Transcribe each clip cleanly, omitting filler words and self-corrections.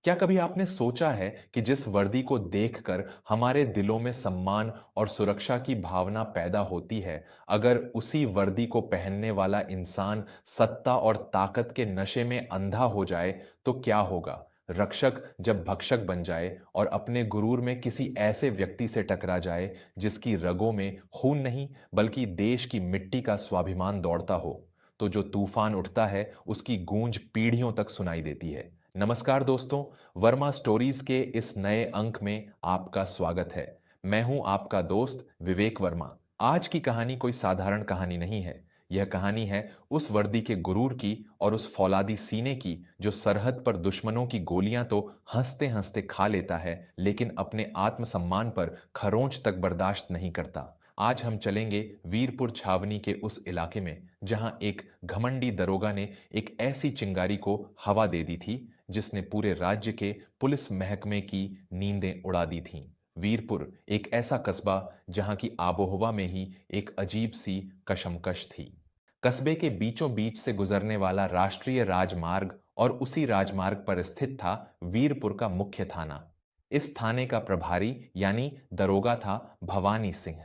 क्या कभी आपने सोचा है कि जिस वर्दी को देखकर हमारे दिलों में सम्मान और सुरक्षा की भावना पैदा होती है, अगर उसी वर्दी को पहनने वाला इंसान सत्ता और ताकत के नशे में अंधा हो जाए, तो क्या होगा? रक्षक जब भक्षक बन जाए और अपने गुरूर में किसी ऐसे व्यक्ति से टकरा जाए, जिसकी रगों में खून नहीं, बल्कि देश की मिट्टी का स्वाभिमान दौड़ता हो, तो जो तूफान उठता है, उसकी गूंज पीढ़ियों तक सुनाई देती है। नमस्कार दोस्तों, वर्मा स्टोरीज के इस नए अंक में आपका स्वागत है। मैं हूं आपका दोस्त विवेक वर्मा। आज की कहानी कोई साधारण कहानी नहीं है। यह कहानी है उस वर्दी के गुरूर की और उस फौलादी सीने की जो सरहद पर दुश्मनों की गोलियां तो हंसते हंसते खा लेता है, लेकिन अपने आत्मसम्मान पर खरोंच तक बर्दाश्त नहीं करता। आज हम चलेंगे वीरपुर छावनी के उस इलाके में जहां एक घमंडी दरोगा ने एक ऐसी चिंगारी को हवा दे दी थी जिसने पूरे राज्य के पुलिस महकमे की नींदें उड़ा दी थीं। वीरपुर एक ऐसा कस्बा जहां की आबोहवा में ही एक अजीब सी कशमकश थी। कस्बे के बीचों बीच से गुजरने वाला राष्ट्रीय राजमार्ग और उसी राजमार्ग पर स्थित था वीरपुर का मुख्य थाना। इस थाने का प्रभारी यानी दरोगा था भवानी सिंह।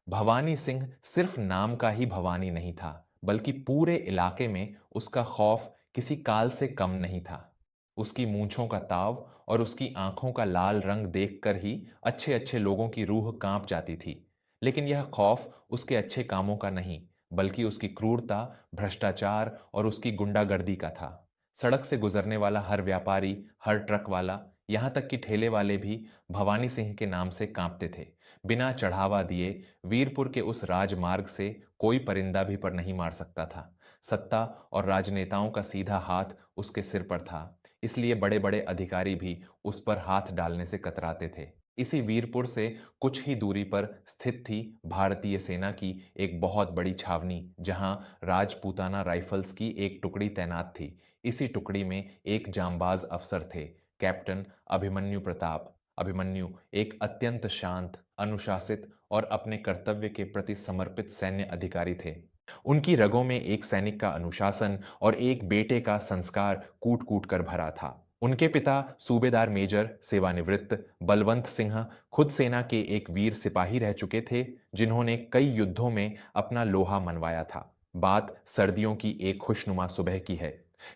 भवानी सिंह सिर्फ नाम का ही भवानी नहीं था, बल्कि पूरे इलाके में उसका खौफ किसी काल से कम नहीं था। उसकी मूंछों का ताव और उसकी आंखों का लाल रंग देखकर ही अच्छे अच्छे लोगों की रूह कांप जाती थी। लेकिन यह खौफ उसके अच्छे कामों का नहीं, बल्कि उसकी क्रूरता, भ्रष्टाचार और उसकी गुंडागर्दी का था। सड़क से गुजरने वाला हर व्यापारी, हर ट्रक वाला, यहां तक कि ठेले वाले भी भवानी सिंह के नाम से कांपते थे। बिना चढ़ावा दिए वीरपुर के उस राजमार्ग से कोई परिंदा भी पर नहीं मार सकता था। सत्ता और राजनेताओं का सीधा हाथ उसके सिर पर था, इसलिए बड़े बड़े अधिकारी भी उस पर हाथ डालने से कतराते थे। इसी वीरपुर से कुछ ही दूरी पर स्थित थी भारतीय सेना की एक बहुत बड़ी छावनी, जहां राजपूताना राइफल्स की एक टुकड़ी तैनात थी। इसी टुकड़ी में एक जांबाज अफसर थे, कैप्टन अभिमन्यु प्रताप। अभिमन्यु एक अत्यंत शांत, अनुशासित और अपने कर्तव्य के प्रति समर्पित सैन्य अधिकारी थे। उनकी रगों में एक सैनिक का अनुशासन और एक बेटे का संस्कार कूट कूट कर भरा था। उनके पिता सूबेदार मेजर सेवानिवृत्त बलवंत सिंह खुद सेना के एक वीर सिपाही रह चुके थे, जिन्होंने कई युद्धों में अपना लोहा मनवाया था। बात सर्दियों की एक खुशनुमा सुबह की है।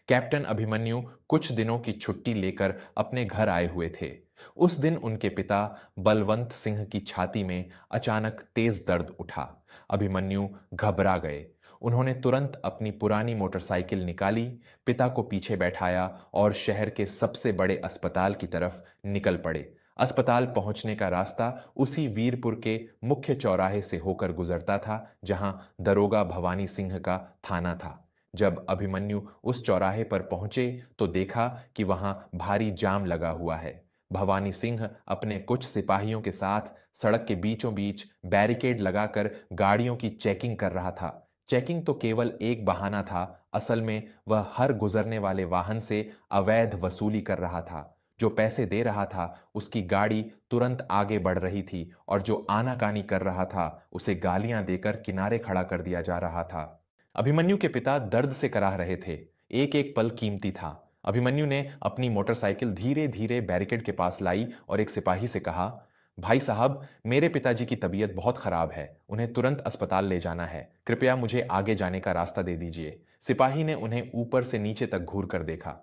कैप्टन अभिमन्यु कुछ दिनों की छुट्टी लेकर अपने घर आए हुए थे। उस दिन उनके पिता बलवंत सिंह की छाती में अचानक तेज दर्द उठा। अभिमन्यु घबरा गए। उन्होंने तुरंत अपनी पुरानी मोटरसाइकिल निकाली, पिता को पीछे बैठाया और शहर के सबसे बड़े अस्पताल की तरफ निकल पड़े। अस्पताल पहुंचने का रास्ता उसी वीरपुर के मुख्य चौराहे से होकर गुजरता था, जहां दरोगा भवानी सिंह का थाना था। जब अभिमन्यु उस चौराहे पर पहुंचे तो देखा कि वहां भारी जाम लगा हुआ है। भवानी सिंह अपने कुछ सिपाहियों के साथ सड़क के बीचों बीच बैरिकेड लगाकर गाड़ियों की चेकिंग कर रहा था। चेकिंग तो केवल एक बहाना था, असल में वह हर गुजरने वाले वाहन से अवैध वसूली कर रहा था। जो पैसे दे रहा था उसकी गाड़ी तुरंत आगे बढ़ रही थी, और जो आनाकानी कर रहा था उसे गालियां देकर किनारे खड़ा कर दिया जा रहा था। अभिमन्यु के पिता दर्द से कराह रहे थे। एक एक पल कीमती था। अभिमन्यु ने अपनी मोटरसाइकिल धीरे धीरे बैरिकेड के पास लाई और एक सिपाही से कहा, भाई साहब, मेरे पिताजी की तबीयत बहुत खराब है, उन्हें तुरंत अस्पताल ले जाना है, कृपया मुझे आगे जाने का रास्ता दे दीजिए। सिपाही ने उन्हें ऊपर से नीचे तक घूर कर देखा।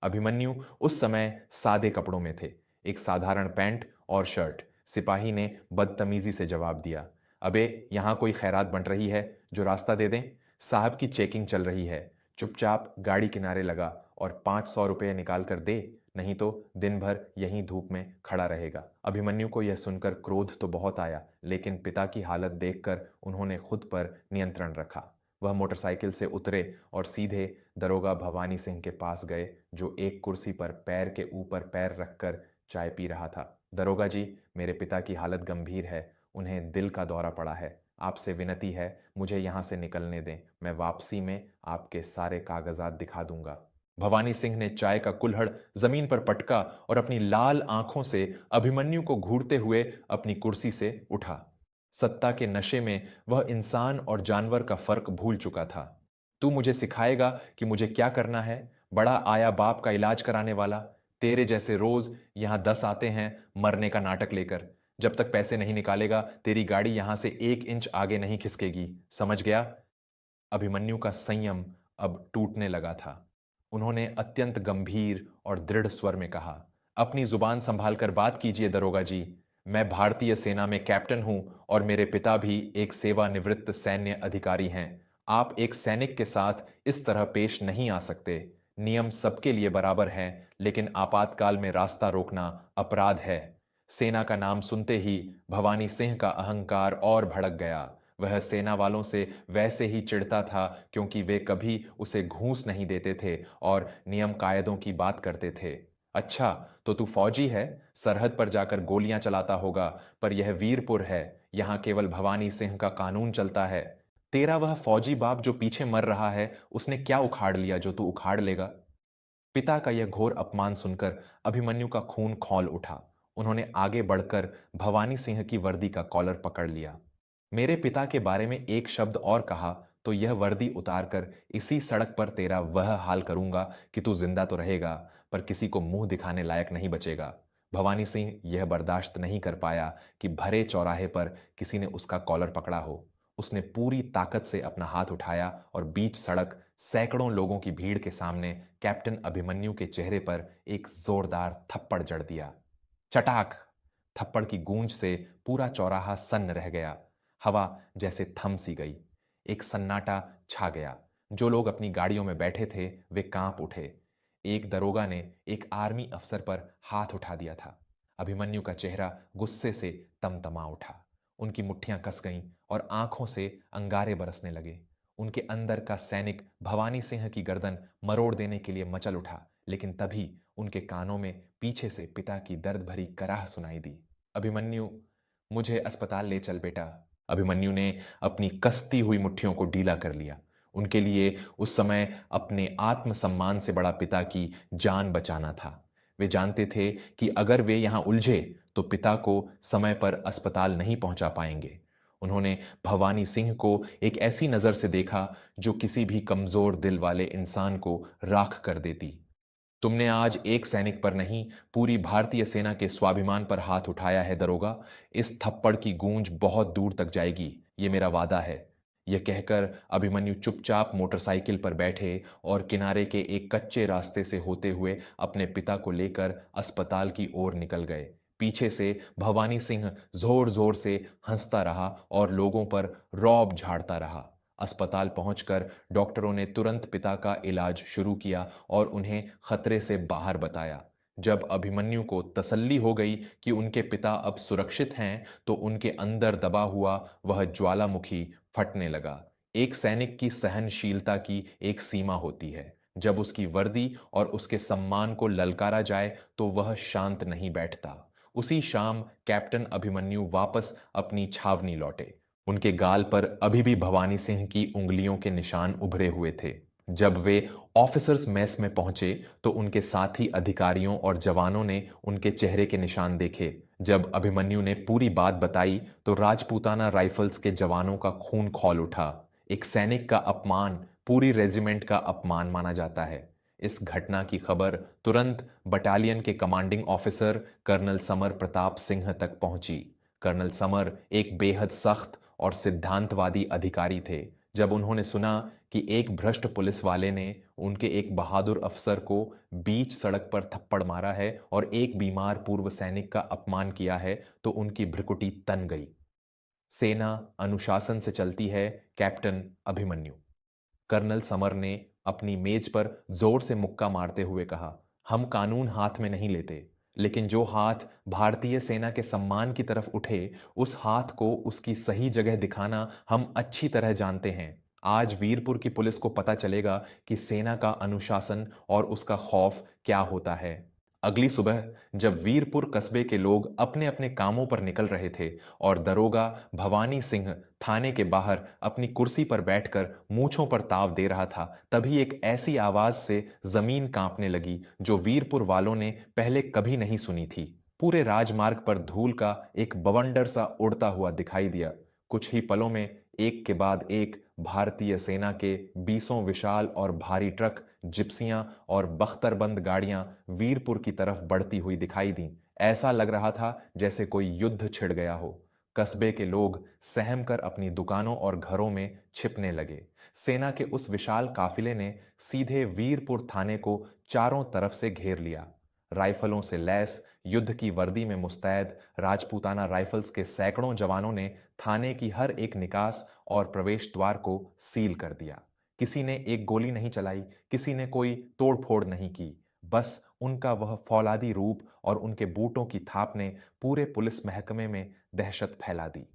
अभिमन्यु उस समय सादे कपड़ों में थे, एक साधारण पैंट और शर्ट। सिपाही ने बदतमीजी से जवाब दिया, अबे यहां कोई खैरात बंट रही है, जो रास्ता दे दें। साहब की चेकिंग चल रही है, चुपचाप गाड़ी किनारे लगा और 500 रुपये निकाल कर दे, नहीं तो दिन भर यहीं धूप में खड़ा रहेगा। अभिमन्यु को यह सुनकर क्रोध तो बहुत आया, लेकिन पिता की हालत देखकर उन्होंने खुद पर नियंत्रण रखा। वह मोटरसाइकिल से उतरे और सीधे दरोगा भवानी सिंह के पास गए, जो एक कुर्सी पर पैर के ऊपर पैर रखकर चाय पी रहा था। दरोगा जी, मेरे पिता की हालत गंभीर है, उन्हें दिल का दौरा पड़ा है। आपसे विनती है, मुझे यहां से निकलने दें, मैं वापसी में आपके सारे कागजात दिखा दूंगा। भवानी सिंह ने चाय का कुल्हड़ जमीन पर पटका और अपनी लाल आंखों से अभिमन्यु को घूरते हुए अपनी कुर्सी से उठा। सत्ता के नशे में वह इंसान और जानवर का फर्क भूल चुका था। तू मुझे सिखाएगा कि मुझे क्या करना है, बड़ा आया बाप का इलाज कराने वाला? तेरे जैसे रोज यहां 10 आते हैं मरने का नाटक लेकर। जब तक पैसे नहीं निकालेगा तेरी गाड़ी यहां से 1 इंच आगे नहीं खिसकेगी, समझ गया? अभिमन्यु का संयम अब टूटने लगा था। उन्होंने अत्यंत गंभीर और दृढ़ स्वर में कहा, अपनी जुबान संभाल कर बात कीजिए दरोगा जी। मैं भारतीय सेना में कैप्टन हूं और मेरे पिता भी एक सेवानिवृत्त सैन्य अधिकारी हैं। आप एक सैनिक के साथ इस तरह पेश नहीं आ सकते। नियम सबके लिए बराबर हैं, लेकिन आपातकाल में रास्ता रोकना अपराध है। सेना का नाम सुनते ही भवानी सिंह का अहंकार और भड़क गया। वह सेना वालों से वैसे ही चिढ़ता था क्योंकि वे कभी उसे घूस नहीं देते थे और नियम कायदों की बात करते थे। अच्छा, तो तू फौजी है, सरहद पर जाकर गोलियां चलाता होगा, पर यह वीरपुर है, यहां केवल भवानी सिंह का कानून चलता है। तेरा वह फौजी बाप जो पीछे मर रहा है, उसने क्या उखाड़ लिया जो तू उखाड़ लेगा? पिता का यह घोर अपमान सुनकर अभिमन्यु का खून खौल उठा। उन्होंने आगे बढ़कर भवानी सिंह की वर्दी का कॉलर पकड़ लिया। मेरे पिता के बारे में एक शब्द और कहा तो यह वर्दी उतारकर इसी सड़क पर तेरा वह हाल करूंगा कि तू जिंदा तो रहेगा, पर किसी को मुंह दिखाने लायक नहीं बचेगा। भवानी सिंह यह बर्दाश्त नहीं कर पाया कि भरे चौराहे पर किसी ने उसका कॉलर पकड़ा हो। उसने पूरी ताकत से अपना हाथ उठाया और बीच सड़क सैकड़ों लोगों की भीड़ के सामने कैप्टन अभिमन्यु के चेहरे पर एक जोरदार थप्पड़ जड़ दिया। चटाक! थप्पड़ की गूंज से पूरा चौराहा सन्न रह गया। हवा जैसे थम सी गई। एक सन्नाटा छा गया। जो लोग अपनी गाड़ियों में बैठे थे वे कांप उठे। एक दरोगा ने एक आर्मी अफसर पर हाथ उठा दिया था। अभिमन्यु का चेहरा गुस्से से तमतमा उठा। उनकी मुट्ठियां कस गईं और आंखों से अंगारे बरसने लगे। उनके अंदर का सैनिक भवानी सिंह की गर्दन मरोड़ देने के लिए मचल उठा, लेकिन तभी उनके कानों में पीछे से पिता की दर्द भरी कराह सुनाई दी। अभिमन्यु, मुझे अस्पताल ले चल बेटा। अभिमन्यु ने अपनी कसती हुई मुट्ठियों को ढीला कर लिया। उनके लिए उस समय अपने आत्मसम्मान से बड़ा पिता की जान बचाना था। वे जानते थे कि अगर वे यहां उलझे तो पिता को समय पर अस्पताल नहीं पहुंचा पाएंगे। उन्होंने भवानी सिंह को एक ऐसी नजर से देखा जो किसी भी कमजोर दिल वाले इंसान को राख कर देती। तुमने आज एक सैनिक पर नहीं, पूरी भारतीय सेना के स्वाभिमान पर हाथ उठाया है दरोगा। इस थप्पड़ की गूंज बहुत दूर तक जाएगी, ये मेरा वादा है। यह कहकर अभिमन्यु चुपचाप मोटरसाइकिल पर बैठे और किनारे के एक कच्चे रास्ते से होते हुए अपने पिता को लेकर अस्पताल की ओर निकल गए। पीछे से भवानी सिंह जोर जोर से हंसता रहा और लोगों पर रौब झाड़ता रहा। अस्पताल पहुंचकर डॉक्टरों ने तुरंत पिता का इलाज शुरू किया और उन्हें खतरे से बाहर बताया। जब अभिमन्यु को तसल्ली हो गई कि उनके पिता अब सुरक्षित हैं, तो उनके अंदर दबा हुआ वह ज्वालामुखी फटने लगा। एक सैनिक की सहनशीलता की एक सीमा होती है। जब उसकी वर्दी और उसके सम्मान को ललकारा जाए तो वह शांत नहीं बैठता। उसी शाम कैप्टन अभिमन्यु वापस अपनी छावनी लौटे। उनके गाल पर अभी भी भवानी सिंह की उंगलियों के निशान उभरे हुए थे। जब वे ऑफिसर्स मेस में पहुंचे तो उनके साथी अधिकारियों और जवानों ने उनके चेहरे के निशान देखे। जब अभिमन्यु ने पूरी बात बताई तो राजपूताना राइफल्स के जवानों का खून खौल उठा। एक सैनिक का अपमान पूरी रेजिमेंट का अपमान माना जाता है। इस घटना की खबर तुरंत बटालियन के commanding officer colonel Samar Pratap Singh तक पहुंची। कर्नल समर एक बेहद सख्त और सिद्धांतवादी अधिकारी थे। जब उन्होंने सुना कि एक भ्रष्ट पुलिस वाले ने उनके एक बहादुर अफसर को बीच सड़क पर थप्पड़ मारा है और एक बीमार पूर्व सैनिक का अपमान किया है, तो उनकी भ्रुकुटी तन गई। सेना अनुशासन से चलती है, कैप्टन अभिमन्यु। कर्नल समर ने अपनी मेज पर जोर से मुक्का मारते हुए कहा, हम कानून हाथ में नहीं लेते, लेकिन जो हाथ भारतीय सेना के सम्मान की तरफ उठे उस हाथ को उसकी सही जगह दिखाना हम अच्छी तरह जानते हैं। आज वीरपुर की पुलिस को पता चलेगा कि सेना का अनुशासन और उसका खौफ क्या होता है। अगली सुबह जब वीरपुर कस्बे के लोग अपने अपने कामों पर निकल रहे थे और दरोगा भवानी सिंह थाने के बाहर अपनी कुर्सी पर बैठकर मूंछों पर ताव दे रहा था, तभी एक ऐसी आवाज से जमीन कांपने लगी जो वीरपुर वालों ने पहले कभी नहीं सुनी थी। पूरे राजमार्ग पर धूल का एक बवंडर सा उड़ता हुआ दिखाई दिया। कुछ ही पलों में एक के बाद एक भारतीय सेना के 20 विशाल और भारी ट्रक जिप्सियां और बख्तरबंद गाड़ियां वीरपुर की तरफ बढ़ती हुई दिखाई दीं। ऐसा लग रहा था जैसे कोई युद्ध छिड़ गया हो। कस्बे के लोग सहम कर अपनी दुकानों और घरों में छिपने लगे। सेना के उस विशाल काफिले ने सीधे वीरपुर थाने को चारों तरफ से घेर लिया। राइफलों से लैस, युद्ध की वर्दी में मुस्तैद राजपूताना राइफल्स के सैकड़ों जवानों ने थाने की हर एक निकास और प्रवेश द्वार को सील कर दिया। किसी ने एक गोली नहीं चलाई, किसी ने कोई तोड़फोड़ नहीं की। बस उनका वह फौलादी रूप और उनके बूटों की थाप ने पूरे पुलिस महकमे में दहशत फैला दी।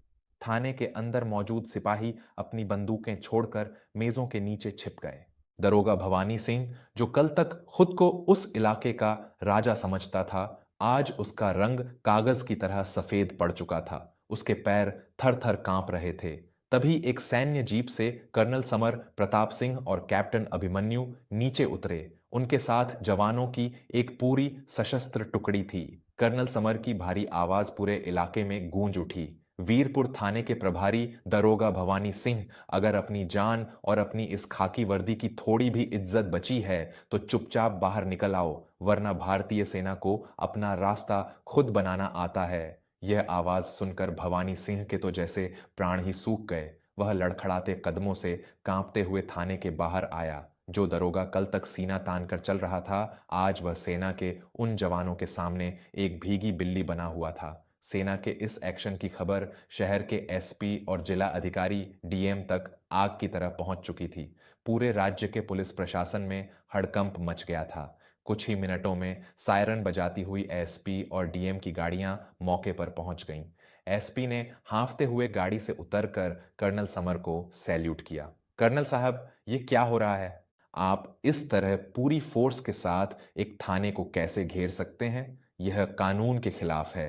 थाने के अंदर मौजूद सिपाही अपनी बंदूकें छोड़कर मेजों के नीचे छिप गए। दरोगा भवानी सिंह, जो कल तक खुद को उस इलाके का राजा समझता था, आज उसका रंग कागज की तरह सफेद पड़ चुका था। उसके पैर थर थर कांप रहे थे। तभी एक सैन्य जीप से कर्नल समर, प्रताप सिंह और कैप्टन अभिमन्यु नीचे उतरे। उनके साथ जवानों की एक पूरी सशस्त्र टुकड़ी थी। कर्नल समर की भारी आवाज पूरे इलाके में गूंज उठी। वीरपुर थाने के प्रभारी दरोगा भवानी सिंह, अगर अपनी जान और अपनी इस खाकी वर्दी की थोड़ी भी इज्जत बची है तो चुपचाप बाहर निकल आओ, वरना भारतीय सेना को अपना रास्ता खुद बनाना आता है। यह आवाज सुनकर भवानी सिंह के तो जैसे प्राण ही सूख गए। वह लड़खड़ाते कदमों से कांपते हुए थाने के बाहर आया। जो दरोगा कल तक सीना तान कर चल रहा था, आज वह सेना के उन जवानों के सामने एक भीगी बिल्ली बना हुआ था। सेना के इस एक्शन की खबर शहर के एसपी और जिला अधिकारी डीएम तक आग की तरह पहुंच चुकी थी। पूरे राज्य के पुलिस प्रशासन में हड़कंप मच गया था। कुछ ही मिनटों में सायरन बजाती हुई एसपी और डीएम की गाड़ियां मौके पर पहुंच गईं। एसपी ने हांफते हुए गाड़ी से उतरकर कर्नल समर को सैल्यूट किया। कर्नल साहब, ये क्या हो रहा है? आप इस तरह पूरी फोर्स के साथ एक थाने को कैसे घेर सकते हैं? यह कानून के खिलाफ है।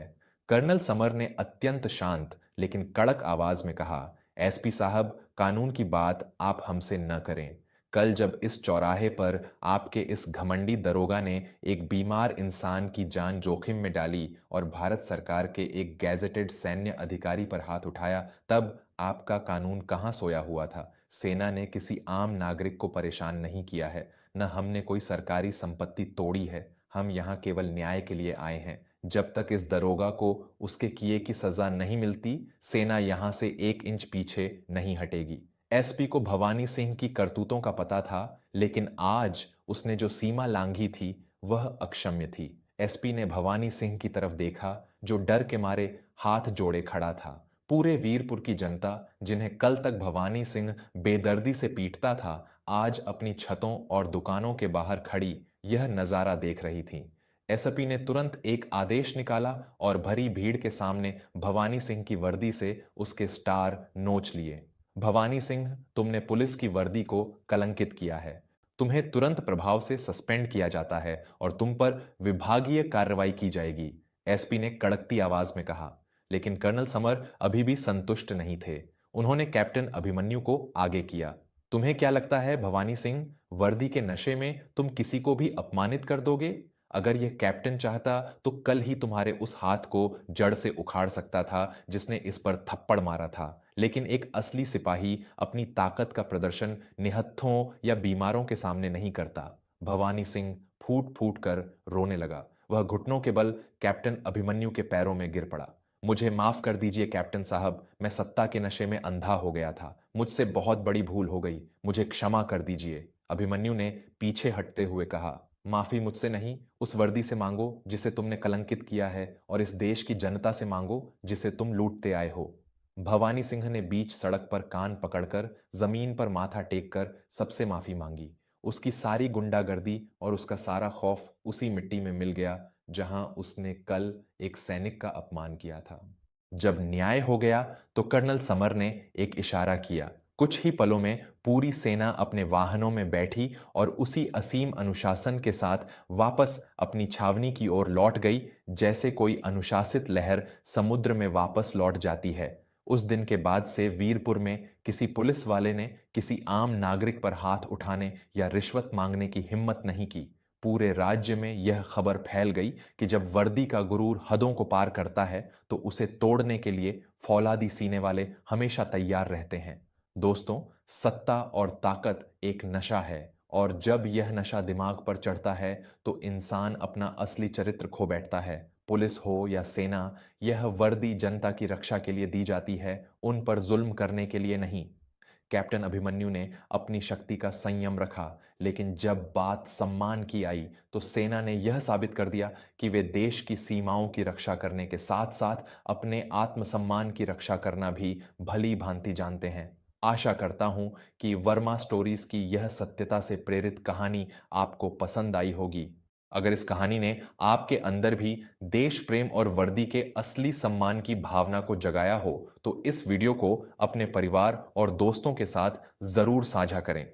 कर्नल समर ने अत्यंत शांत लेकिन कड़क आवाज में कहा, एसपी साहब, कानून की बात आप हमसे न करें। कल जब इस चौराहे पर आपके इस घमंडी दरोगा ने एक बीमार इंसान की जान जोखिम में डाली और भारत सरकार के एक गैजेटेड सैन्य अधिकारी पर हाथ उठाया, तब आपका कानून कहाँ सोया हुआ था? सेना ने किसी आम नागरिक को परेशान नहीं किया है, न हमने कोई सरकारी संपत्ति तोड़ी है। हम यहाँ केवल न्याय के लिए आए हैं। जब तक इस दरोगा को उसके किए की सजा नहीं मिलती, सेना यहां से 1 इंच पीछे नहीं हटेगी। एसपी को भवानी सिंह की करतूतों का पता था, लेकिन आज उसने जो सीमा लांघी थी वह अक्षम्य थी। एसपी ने भवानी सिंह की तरफ देखा, जो डर के मारे हाथ जोड़े खड़ा था। पूरे वीरपुर की जनता, जिन्हें कल तक भवानी सिंह बेदर्दी से पीटता था, आज अपनी छतों और दुकानों के बाहर खड़ी यह नजारा देख रही थी। एसपी ने तुरंत एक आदेश निकाला और भरी भीड़ के सामने भवानी सिंह की वर्दी से उसके स्टार नोच लिए। भवानी सिंह, तुमने पुलिस की वर्दी को कलंकित किया है। तुम्हें तुरंत प्रभाव से सस्पेंड किया जाता है और तुम पर विभागीय कार्रवाई की जाएगी, एसपी ने कड़कती आवाज में कहा। लेकिन कर्नल समर अभी भी संतुष्ट नहीं थे। उन्होंने कैप्टन अभिमन्यु को आगे किया। तुम्हें क्या लगता है भवानी सिंह, वर्दी के नशे में तुम किसी को भी अपमानित कर दोगे? अगर यह कैप्टन चाहता तो कल ही तुम्हारे उस हाथ को जड़ से उखाड़ सकता था जिसने इस पर थप्पड़ मारा था। लेकिन एक असली सिपाही अपनी ताकत का प्रदर्शन निहत्थों या बीमारों के सामने नहीं करता। भवानी सिंह फूट फूट कर रोने लगा। वह घुटनों के बल कैप्टन अभिमन्यु के पैरों में गिर पड़ा। मुझे माफ कर दीजिए कैप्टन साहब, मैं सत्ता के नशे में अंधा हो गया था। मुझसे बहुत बड़ी भूल हो गई, मुझे क्षमा कर दीजिए, अभिमन्यु ने पीछे हटते हुए कहा। माफी मुझसे नहीं, उस वर्दी से मांगो जिसे तुमने कलंकित किया है, और इस देश की जनता से मांगो जिसे तुम लूटते आए हो। भवानी सिंह ने बीच सड़क पर कान पकड़कर जमीन पर माथा टेक कर सबसे माफी मांगी। उसकी सारी गुंडागर्दी और उसका सारा खौफ उसी मिट्टी में मिल गया जहां उसने कल एक सैनिक का अपमान किया था। जब न्याय हो गया तो कर्नल समर ने एक इशारा किया। कुछ ही पलों में पूरी सेना अपने वाहनों में बैठी और उसी असीम अनुशासन के साथ वापस अपनी छावनी की ओर लौट गई, जैसे कोई अनुशासित लहर समुद्र में वापस लौट जाती है। उस दिन के बाद से वीरपुर में किसी पुलिस वाले ने किसी आम नागरिक पर हाथ उठाने या रिश्वत मांगने की हिम्मत नहीं की। पूरे राज्य में यह खबर फैल गई कि जब वर्दी का गुरूर हदों को पार करता है तो उसे तोड़ने के लिए फौलादी सीने वाले हमेशा तैयार रहते हैं। दोस्तों, सत्ता और ताकत एक नशा है और जब यह नशा दिमाग पर चढ़ता है तो इंसान अपना असली चरित्र खो बैठता है। पुलिस हो या सेना, यह वर्दी जनता की रक्षा के लिए दी जाती है, उन पर जुल्म करने के लिए नहीं। कैप्टन अभिमन्यु ने अपनी शक्ति का संयम रखा, लेकिन जब बात सम्मान की आई तो सेना ने यह साबित कर दिया कि वे देश की सीमाओं की रक्षा करने के साथ साथ अपने आत्मसम्मान की रक्षा करना भी भली भांति जानते हैं। आशा करता हूं कि वर्मा स्टोरीज की यह सत्यता से प्रेरित कहानी आपको पसंद आई होगी। अगर इस कहानी ने आपके अंदर भी देश प्रेम और वर्दी के असली सम्मान की भावना को जगाया हो, तो इस वीडियो को अपने परिवार और दोस्तों के साथ जरूर साझा करें।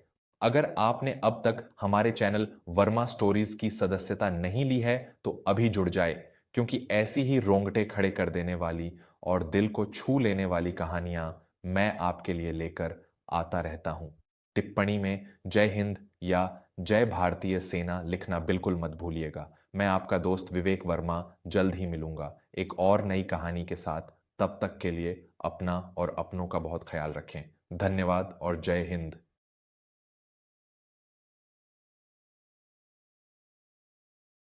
अगर आपने अब तक हमारे चैनल वर्मा स्टोरीज की सदस्यता नहीं ली है, तो अभी जुड़ जाए, क्योंकि ऐसी ही रोंगटे खड़े कर देने वाली और दिल को छू लेने वाली कहानियां मैं आपके लिए लेकर आता रहता हूं। टिप्पणी में जय हिंद या जय भारतीय सेना लिखना बिल्कुल मत भूलिएगा। मैं आपका दोस्त विवेक वर्मा जल्द ही मिलूंगा एक और नई कहानी के साथ। तब तक के लिए अपना और अपनों का बहुत ख्याल रखें। धन्यवाद और जय हिंद।